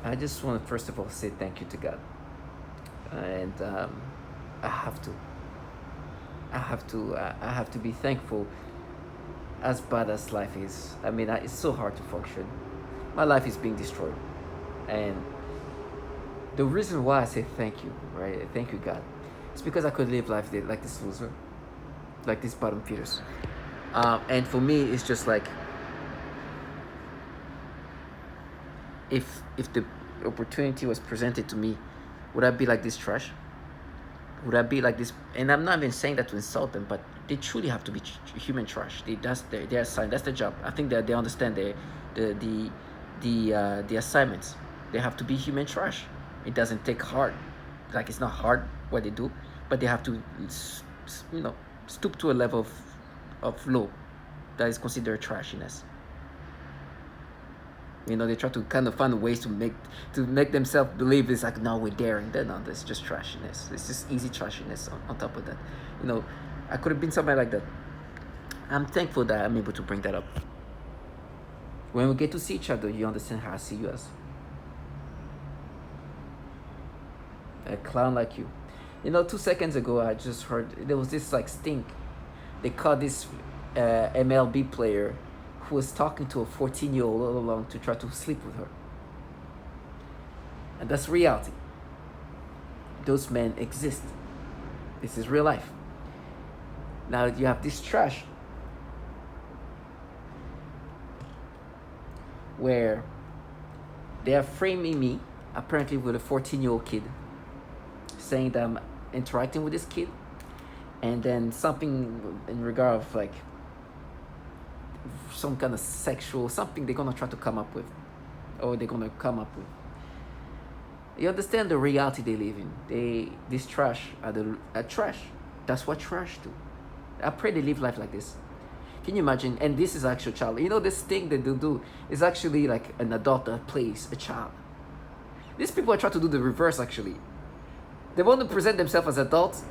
I just want to first of all say thank you to God, and I have to, I have to be thankful. As bad as life is, I mean, it's so hard to function. My life is being destroyed, and the reason why I say thank you, right? Thank you, God, it's because I could live life like this loser, like this bottom feeders. And for me, it's just like if the opportunity was presented to me, would I be like this trash? Would I be like this? And I'm not even saying that to insult them, but they truly have to be human trash. That's their assignment. That's their job. I think that they understand the assignments. They have to be human trash. It doesn't take hard, like it's not hard what they do, but they have to, stoop to a level of low that is considered trashiness. They try to kind of find ways to make themselves believe it's like, no, we're daring. Then no, that's just trashiness. It's just easy trashiness on top of that. I could have been somebody like that. I'm thankful that I'm able to bring that up. When we get to see each other, you understand how I see you as a clown like you. 2 seconds ago, I just heard there was this like stink. They caught this MLB player who was talking to a 14-year-old all along to try to sleep with her. And that's reality. Those men exist. This is real life. Now you have this trash where they are framing me, apparently with a 14-year-old kid, saying that I'm interacting with this kid, and then something in regard of like some kind of sexual something they're gonna try to come up with, or they're gonna come up with. You understand the reality they live in. This trash are trash. That's what trash do. I pray they live life like this. Can you imagine? And this is actual child. This thing that they do is actually like an adult that plays a child. These people are trying to do the reverse actually. They want to present themselves as adults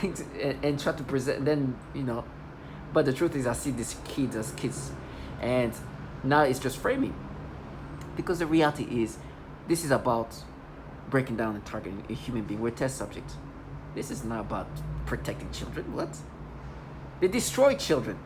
and try to present then, but the truth is I see these kids as kids, and now it's just framing. Because the reality is, this is about breaking down and targeting a human being. We're a test subject. This is not about protecting children. What? They destroy children.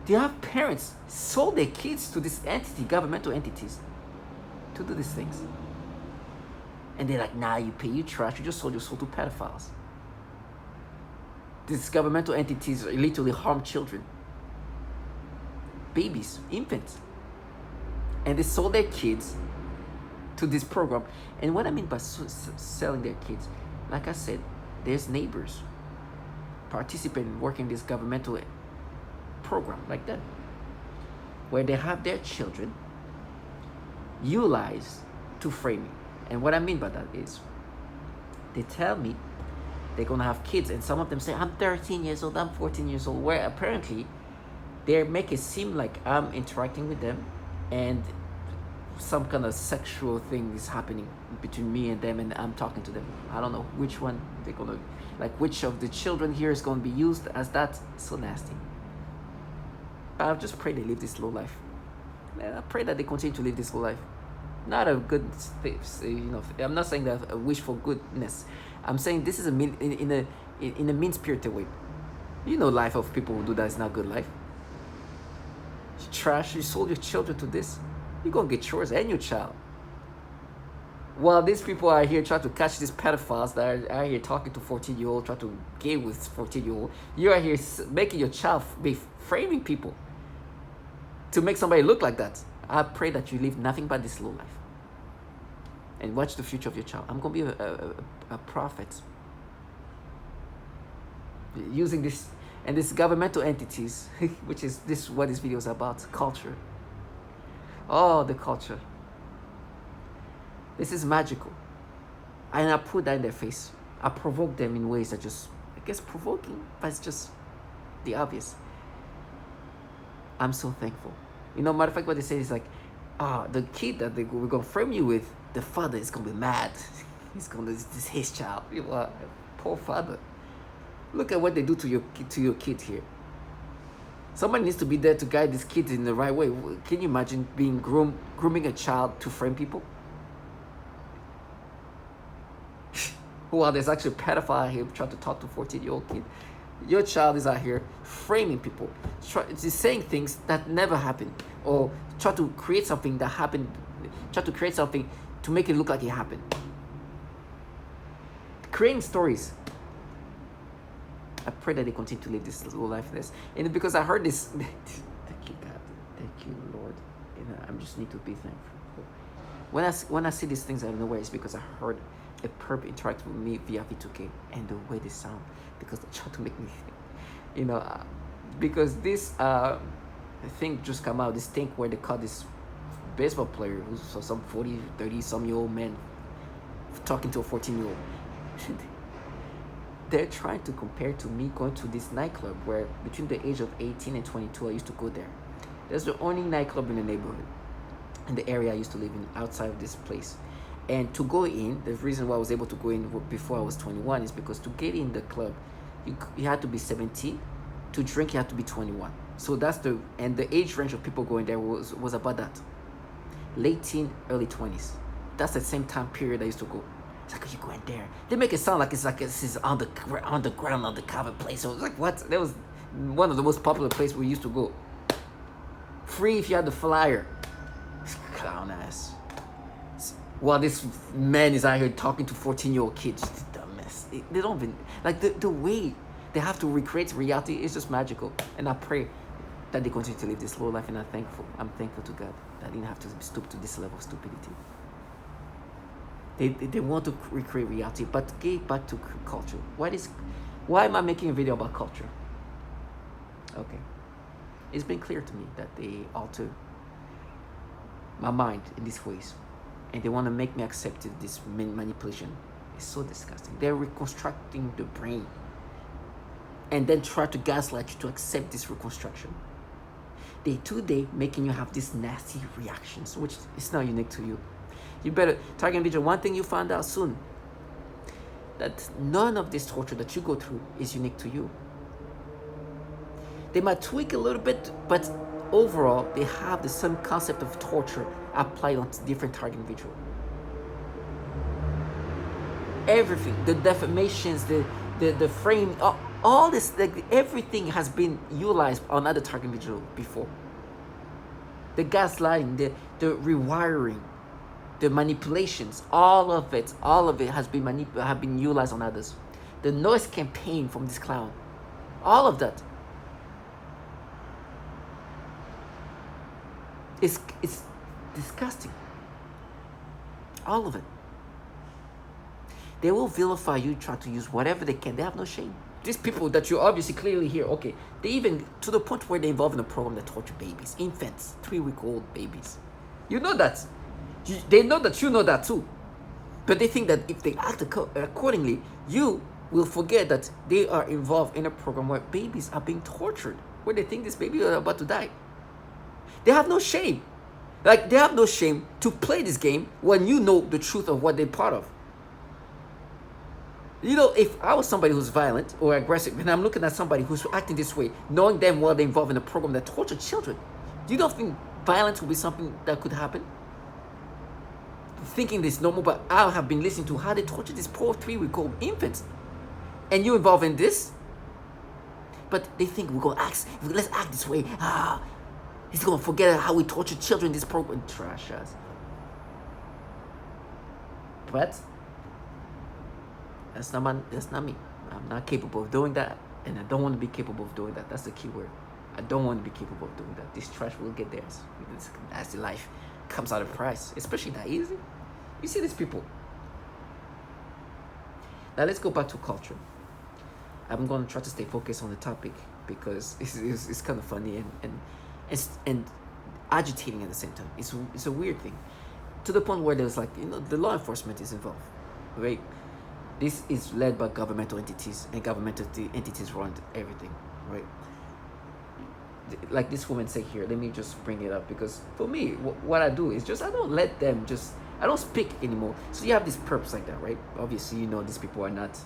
They have parents sold their kids to this entity, governmental entities, to do these things. And they're like, nah, you pay, you trash, you just sold your soul to pedophiles. These governmental entities literally harm children, babies, infants. And they sold their kids to this program. And what I mean by selling their kids, like I said, there's neighbors participating, working in this governmental program like that, where they have their children utilized to frame me. And what I mean by that is, they tell me they're gonna have kids, and some of them say, I'm 13 years old, I'm 14 years old, where apparently they make it seem like I'm interacting with them and some kind of sexual thing is happening between me and them, and I'm talking to them. I don't know which one they're gonna, like which of the children here is gonna be used as that. So nasty. I just pray they live this low life. I pray that they continue to live this low life. Not a good thing, I'm not saying that a wish for goodness. I'm saying this is in a mean-spirited way. Life of people who do that is not good life. You trash, you sold your children to this. You're gonna get yours and your child. While these people are here trying to catch these pedophiles that are here talking to 14-year-old, trying to gay with 14-year-old, you are here making your child be framing people to make somebody look like that. I pray that you live nothing but this low life and watch the future of your child. I'm gonna be a prophet using this and these governmental entities, which is what this video is about, culture. Oh, the culture. This is magical. And I put that in their face. I provoke them in ways that just, I guess, provoking, but it's just the obvious. I'm so thankful. Matter of fact, what they say is like, the kid that we're going to frame you with, the father is going to be mad. This is his child. Poor father. Look at what they do to your kid here. Somebody needs to be there to guide these kids in the right way. Can you imagine being grooming a child to frame people? Well, there's actually a pedophile here trying to talk to a 14-year-old kid. Your child is out here framing people, saying things that never happened, or try to create something that happened, try to create something to make it look like it happened. Creating stories. I pray that they continue to live this little life this. And because I heard this, thank you, God. Thank you, Lord. And I just need to be thankful. When I see these things out of nowhere, it's because I heard a perp interact with me via V2K and the way they sound, because they try to make me think, because this thing just come out, this thing where they caught this baseball player who's some 40, 30 some year old man talking to a 14-year-old. They're trying to compare to me going to this nightclub where between the age of 18 and 22 I used to go there. There's the only nightclub in the neighborhood, in the area I used to live in, outside of this place. And to go in, the reason why I was able to go in before I was 21 is because to get in the club, you had to be 17. To drink, you had to be 21. So that's the age range of people going there was about that. Late teen, early 20s. That's the same time period I used to go. It's like, you going there? They make it sound like this is on the ground, undercover place. So it was like, what? That was one of the most popular places we used to go. Free if you had the flyer. Clown ass. While this man is out here talking to 14-year-old kids, dumbass. They don't even, like, the way they have to recreate reality is just magical. And I pray that they continue to live this low life, and I'm thankful to God that I didn't have to stoop to this level of stupidity. They want to recreate reality, but get back to culture. Why am I making a video about culture? Okay. It's been clear to me that they alter my mind in these ways. And they want to make me accept this manipulation. It's so disgusting. They're reconstructing the brain and then try to gaslight you to accept this reconstruction. Day to day, making you have these nasty reactions, which is not unique to you. You better target individual. One thing you find out soon, that none of this torture that you go through is unique to you. They might tweak a little bit, but overall, they have the same concept of torture applied on different target individual. Everything, the defamations, the frame, all this, like, everything has been utilized on other target individual before. The gaslighting, the rewiring, the manipulations, all of it has been utilized on others. The noise campaign from this clown, all of that. It's disgusting. All of it. They will vilify you, try to use whatever they can. They have no shame. These people that you obviously clearly hear, okay, they even, to the point where they involve in a program that torture babies, infants, 3-week-old babies. You know that. They know that you know that too. But they think that if they act accordingly, you will forget that they are involved in a program where babies are being tortured, where they think this baby is about to die. They have no shame. Like, they have no shame to play this game when you know the truth of what they're part of. You know, if I was somebody who's violent or aggressive, and I'm looking at somebody who's acting this way, knowing them well they're involved in a program that tortures children, you don't think violence will be something that could happen? Thinking this normal, but I have been listening to how they torture these poor 3-week-old infants, and you involved in this? But they think we're going to act, let's act this way. He's going to forget how we torture children in this program. Trash ass. But that's not me. I'm not capable of doing that, and I don't want to be capable of doing that. That's the key word. I don't want to be capable of doing that. This trash will get theirs. This nasty life comes out of price, especially that easy. You see these people. Now let's go back to culture. I'm going to try to stay focused on the topic because it's kind of funny and agitating at the same time. It's a weird thing, to the point where there's like, the law enforcement is involved, right? This is led by governmental entities, and governmental entities run everything, right? Like this woman said here, let me just bring it up, because for me, what I do is just, I don't let them I don't speak anymore. So you have this purpose like that, right? Obviously, these people are not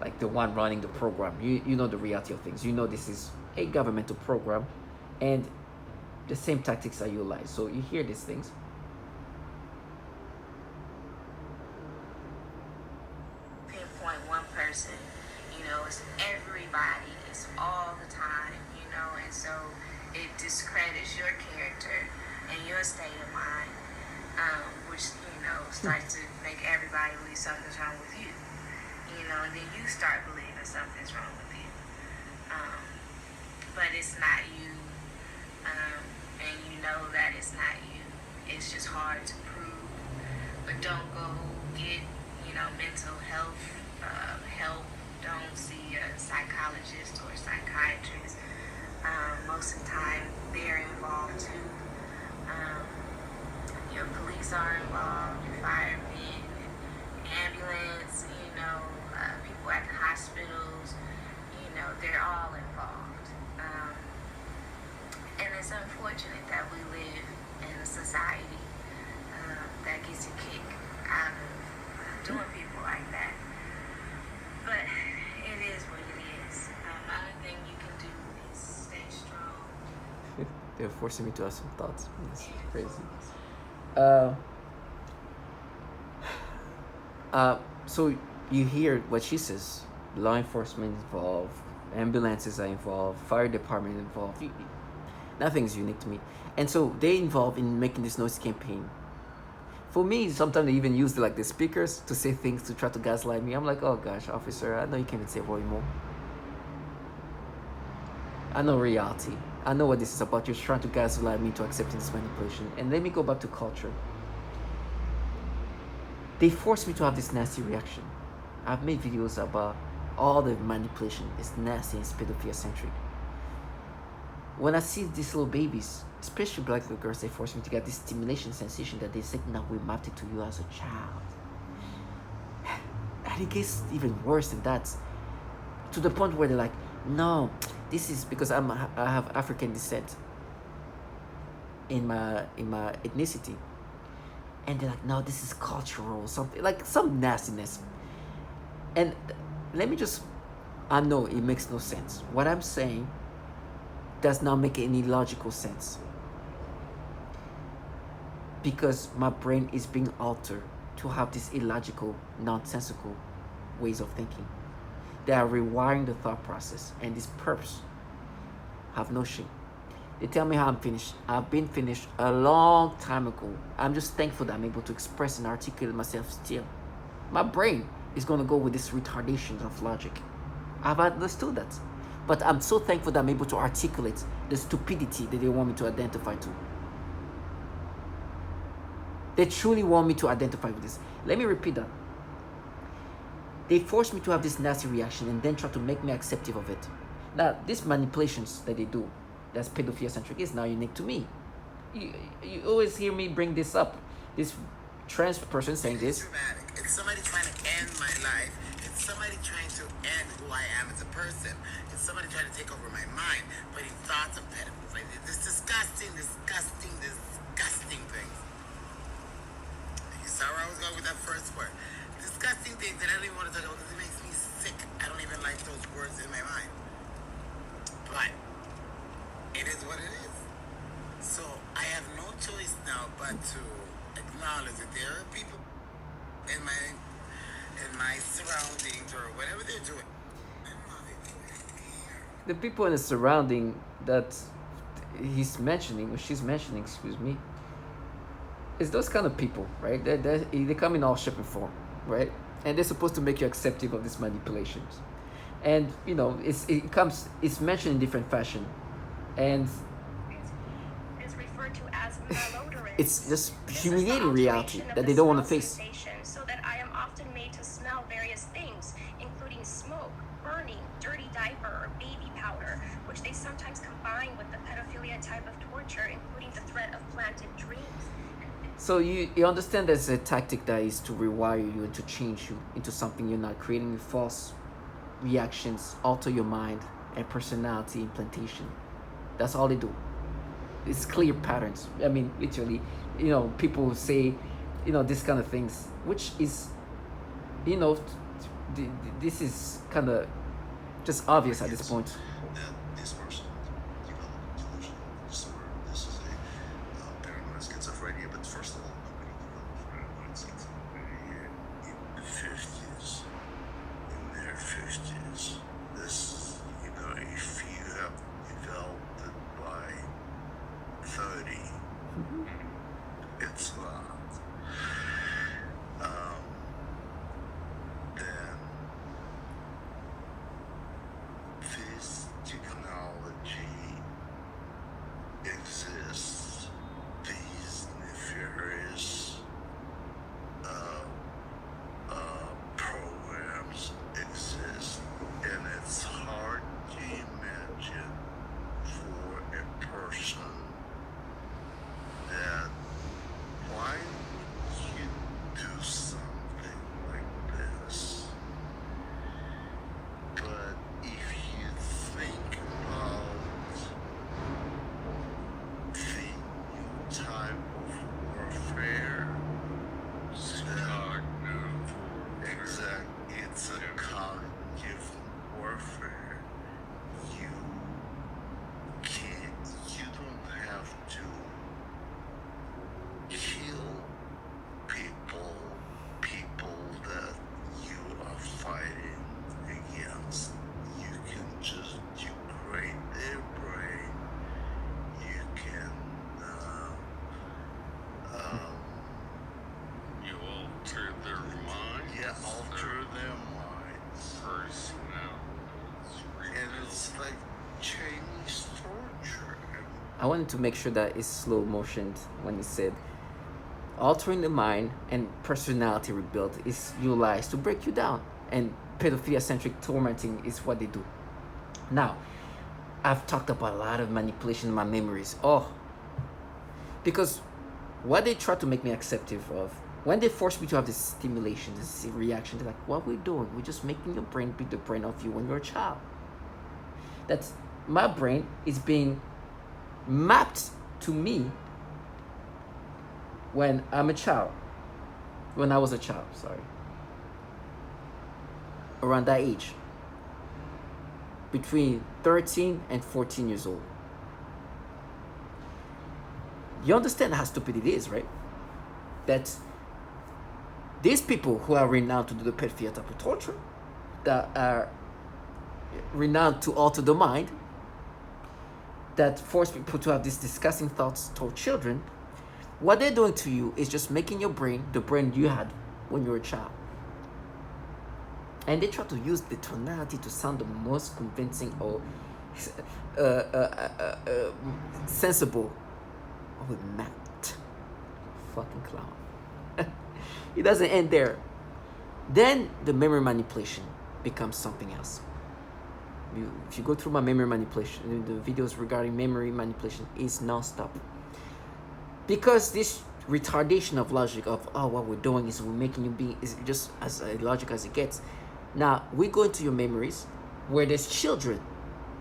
like the one running the program. You know the reality of things. This is a governmental program And the same tactics are utilized. So you hear these things. Pinpoint one person, it's everybody, it's all the time, and so it discredits your character and your state of mind, which, starts to make everybody believe something's wrong with you, and then you start believing something's wrong with you. But it's not you, and you know that it's not you. It's just hard to prove. But don't go get, mental health help. Don't see a psychologist or a psychiatrist. Most of the time, they're involved too. Your police are involved, your firemen, ambulance, people at the hospitals, they're all involved. And it's unfortunate that we live in a society that gets a kick out of doing people like that. But it is what it is. The only thing you can do is stay strong. They're forcing me to have some thoughts. It's crazy. So you hear what she says. Law enforcement involved, ambulances are involved, fire department involved. Nothing's unique to me. And so they involved in making this noise campaign. For me, sometimes they even use the speakers to say things to try to gaslight me. I'm like, oh gosh, officer, I know you can't even say boy more. I know reality. I know what this is about. You're trying to gaslight me to accepting this manipulation. And let me go back to culture. They forced me to have this nasty reaction. I've made videos about all the manipulation. It's nasty and it's pedophilia-centric. When I see these little babies, especially black little girls, they force me to get this stimulation sensation that they said, now we mapped it to you as a child. And it gets even worse than that. To the point where they're like, no, this is because I have African descent in my ethnicity. And they're like, no, this is cultural, something like some nastiness. And let me just, I know it makes no sense. What I'm saying does not make any logical sense. Because my brain is being altered to have these illogical, nonsensical ways of thinking. They are rewiring the thought process, and these perps have no shame. They tell me how I'm finished. I've been finished a long time ago. I'm just thankful that I'm able to express and articulate myself still. My brain is going to go with this retardation of logic. I've understood that. But I'm so thankful that I'm able to articulate the stupidity that they want me to identify to. They truly want me to identify with this. Let me repeat that. They force me to have this nasty reaction and then try to make me acceptive of it. Now, these manipulations that they do, that's pedophilia-centric, is now unique to me. You always hear me bring this up. This trans person saying this. It's dramatic. It's somebody trying to end my life. It's somebody trying to end who I am as a person. It's somebody trying to take over my mind, putting thoughts and pedophiles. Like this disgusting things. You saw where I was going with that first word. Disgusting things that I don't even want to talk about because it makes me sick. I don't even like those words in my mind. But it is what it is. So I have no choice now but to acknowledge that there are people in my surroundings or whatever they're doing. The people in the surrounding that he's mentioning, or she's mentioning, excuse me, is those kind of people, right? They come in all shape and form, right? And they're supposed to make you accepting of these manipulations. And it's mentioned in different fashion, and is referred to as malodorant. it's just humiliating reality that they don't want to face. So that I am often made to smell various things, including smoke, burning, dirty diaper, or baby powder, which they sometimes combine with the pedophilia type of torture, including the threat of planted dreams. So you understand there's a tactic that is to rewire you and to change you into something you're not, creating false reactions, alter your mind, and personality implantation. That's all they do. It's clear patterns. I mean, literally, people say, this kind of things, which is, this is kind of just obvious at this point. This person developed delusion. I wanted to make sure that it's slow motioned when it said altering the mind and personality rebuilt is utilized to break you down, and pedophilia-centric tormenting is what they do. Now, I've talked about a lot of manipulation in my memories. Oh, because what they try to make me acceptive of, when they force me to have this stimulation, this reaction, they're like, what we're doing, we're just making your brain be the brain of you when you're a child. That's my brain is being mapped to me when I'm a child. When I was a child, sorry. Around that age. Between 13 and 14 years old. You understand how stupid it is, right? That these people who are renowned to do the pedophilia type of torture, that are renowned to alter the mind, that force people to have these disgusting thoughts toward children, what they're doing to you is just making your brain the brain you had when you were a child. And they try to use the tonality to sound the most convincing or sensible. Oh, Matt. Fucking clown. It doesn't end there. Then the memory manipulation becomes something else. If you go through my memory manipulation, the videos regarding memory manipulation is non-stop. Because this retardation of logic of, oh, what we're doing is we're making you be, is just as illogical as it gets. Now, we go into your memories where there's children,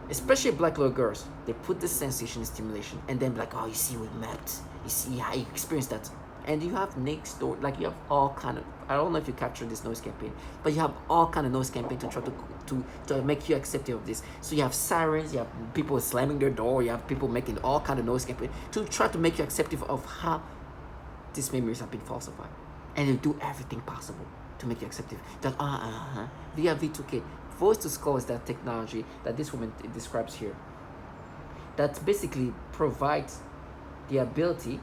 especially black little girls, they put the sensation stimulation and then like, oh, you see we mapped, you see how you experience that. And you have next door, like you have all kind of, I don't know if you captured this noise campaign, but you have all kind of noise campaign to try to make you accepting of this. So you have sirens, you have people slamming their door, you have people making all kind of noise campaign to try to make you accepting of how these memories have been falsified. And they do everything possible to make you accepting. That via V2K, voice to skull is that technology that this woman describes here. That basically provides the ability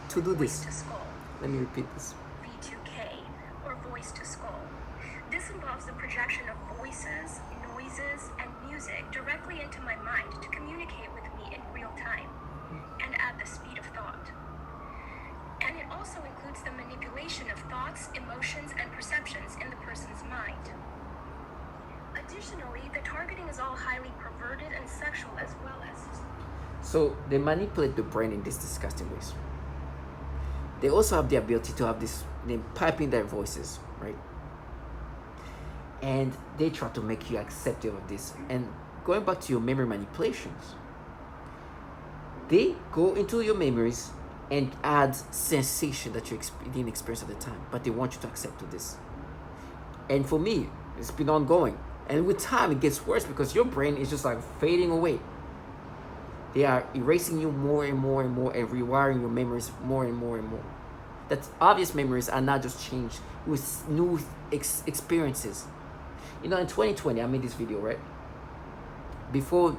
to do this. Voice to skull. Let me repeat this. V2K, or voice to skull. This involves the projection of voices, noises, and music directly into my mind to communicate with me in real time and at the speed of thought. And it also includes the manipulation of thoughts, emotions, and perceptions in the person's mind. Additionally, the targeting is all highly perverted and sexual as well as. So they manipulate the brain in these disgusting ways. They also have the ability to have this, they pipe in their voices, right? And they try to make you accepting of this. And going back to your memory manipulations, they go into your memories and add sensation that you didn't experience at the time, but they want you to accept of this. And for me, it's been ongoing. And with time, it gets worse because your brain is just like fading away. They are erasing you more and more and more and rewiring your memories more and more and more. That obvious memories are not just changed with new experiences. You know, in 2020, I made this video, right? Before,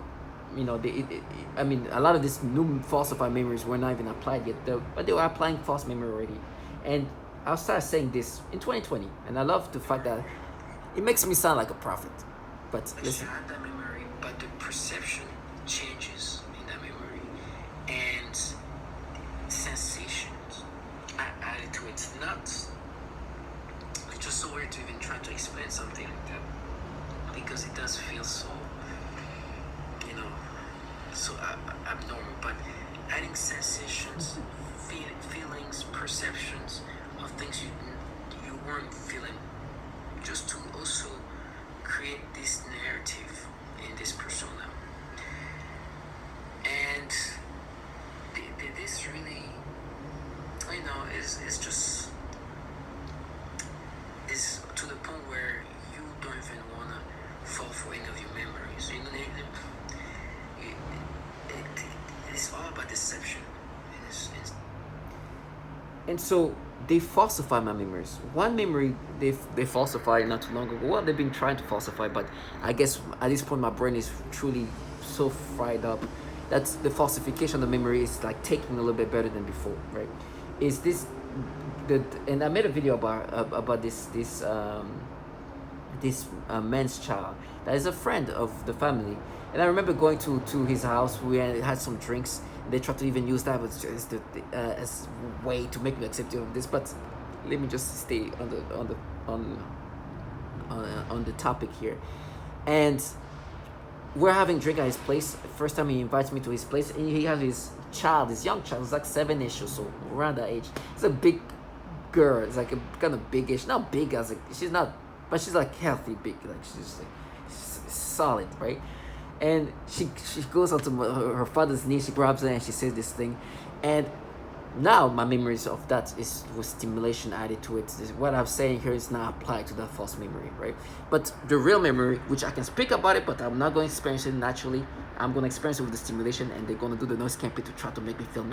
you know, a lot of these new falsified memories were not even applied yet, but they were applying false memory already. And I'll start saying this in 2020, and I love the fact that it makes me sound like a prophet. But listen. You have that memory, but the perception changes in that memory, and sensations are added to it. It's just so weird to even try to explain something like that, because it does feel so, you know, so abnormal. But adding sensations, feelings, perceptions of things you weren't feeling, just to also create this narrative in this persona. And this really, you know, is just, is to the point where you don't even want to fall for any of your memories. You know, it's all about deception. And so they falsify my memories. One memory they falsified not too long ago. Well, they've been trying to falsify, but I guess at this point my brain is truly so fried up that the falsification of the memory is like taking a little bit better than before, right? Is this and I made a video about this man's child that is a friend of the family. And I remember going to his house. We had some drinks. And they tried to even use that as way to make me accepting of this. But let me just stay on the topic here. And we're having drink at his place. First time he invites me to his place, and he has his young child. It's like 7-ish or so, around that age. It's a big girl. It's like a kind of biggish, not big as she's not, but she's like healthy big. Like she's like solid, right? And she goes onto her father's knee. She grabs her and she says this thing, and now my memories of that is with stimulation added to it. What I'm saying here is not applied to that false memory, right? But the real memory, which I can speak about it, but I'm not going to experience it naturally. I'm going to experience it with the stimulation, and they're going to do the noise campaign to try to make me feel